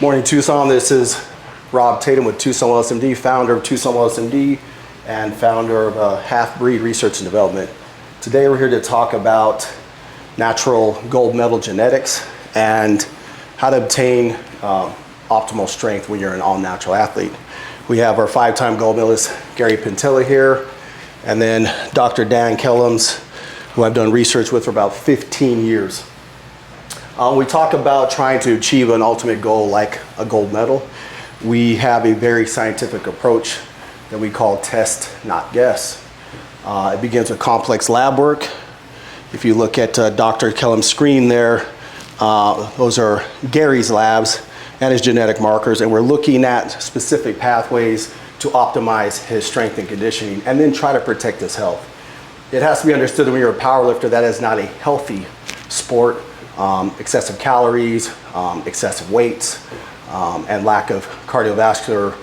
Morning, Tucson. This is Rob Tatum with Tucson Wellness MD, founder of Tucson Wellness MD and founder of Half Breed Research and Development. Today we're here to talk about natural gold medal genetics and how to obtain optimal strength when you're an all-natural athlete. We have our 5-time gold medalist Gary Pentilla here, and then Dr. Dan Kellums, who I've done research with for about 15 years. We talk about trying to achieve an ultimate goal like a gold medal. We have a very scientific approach that we call test, not guess. It begins with complex lab work. If you look at Dr. Kellums' screen there, those are Gary's labs and his genetic markers, and we're looking at specific pathways to optimize his strength and conditioning and then try to protect his health. It has to be understood that when you're a powerlifter, that is not a healthy sport. Excessive calories, excessive weights, and lack of cardiovascular,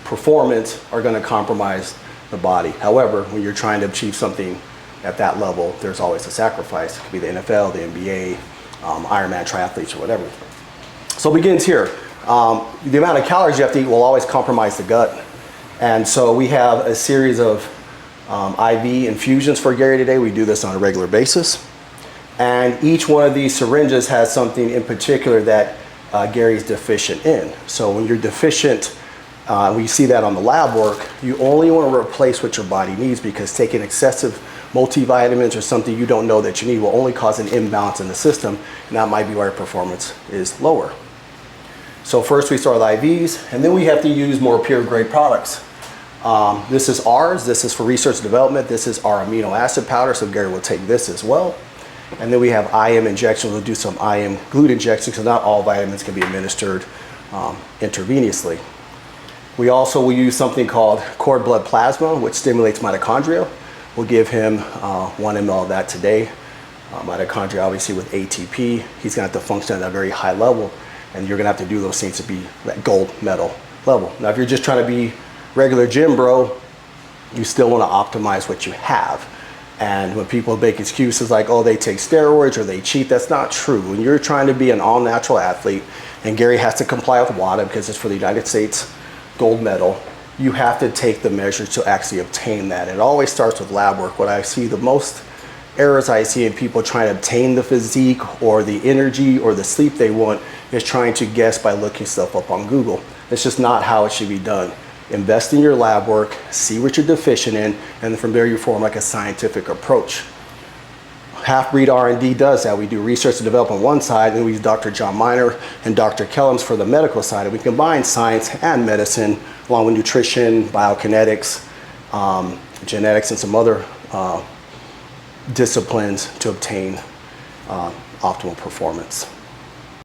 performance are going to compromise the body. However, when you're trying to achieve something at that level, there's always a sacrifice. It could be the NFL, the NBA, Ironman triathletes, or whatever. So it begins here. The amount of calories you have to eat will always compromise the gut. And so we have a series of IV infusions for Gary today. We do this on a regular basis. And each one of these syringes has something in particular that Gary's deficient in. So when you're deficient, we see that on the lab work, you only want to replace what your body needs, because taking excessive multivitamins or something you don't know that you need will only cause an imbalance in the system, and that might be why your performance is lower. So first we start with IVs, and then we have to use more pure grade products. This is ours, this is for research and development, this is our amino acid powder, so Gary will take this as well. And then we have IM injections. We'll do some IM glute injections, because not all vitamins can be administered intravenously. We also will use something called cord blood plasma, which stimulates mitochondria. We'll give him 1 ml of that today. Mitochondria, obviously, with ATP, he's going to have to function at a very high level, and you're going to have to do those things to be that gold medal level. Now, if you're just trying to be regular gym bro, you still want to optimize what you have. And when people make excuses like, oh, they take steroids or they cheat, that's not true. When you're trying to be an all-natural athlete, and Gary has to comply with WADA because it's for the United States gold medal, you have to take the measures to actually obtain that. It always starts with lab work. What I see, the most errors I see in people trying to obtain the physique or the energy or the sleep they want is trying to guess by looking stuff up on Google. It's just not how it should be done. Invest in your lab work, see what you're deficient in, and then from there you form like a scientific approach. Half Breed R&D does that. We do research and development on one side, and we use Dr. John Miner and Dr. Kellums for the medical side. And we combine science and medicine along with nutrition, biokinetics, genetics, and some other disciplines to obtain optimal performance.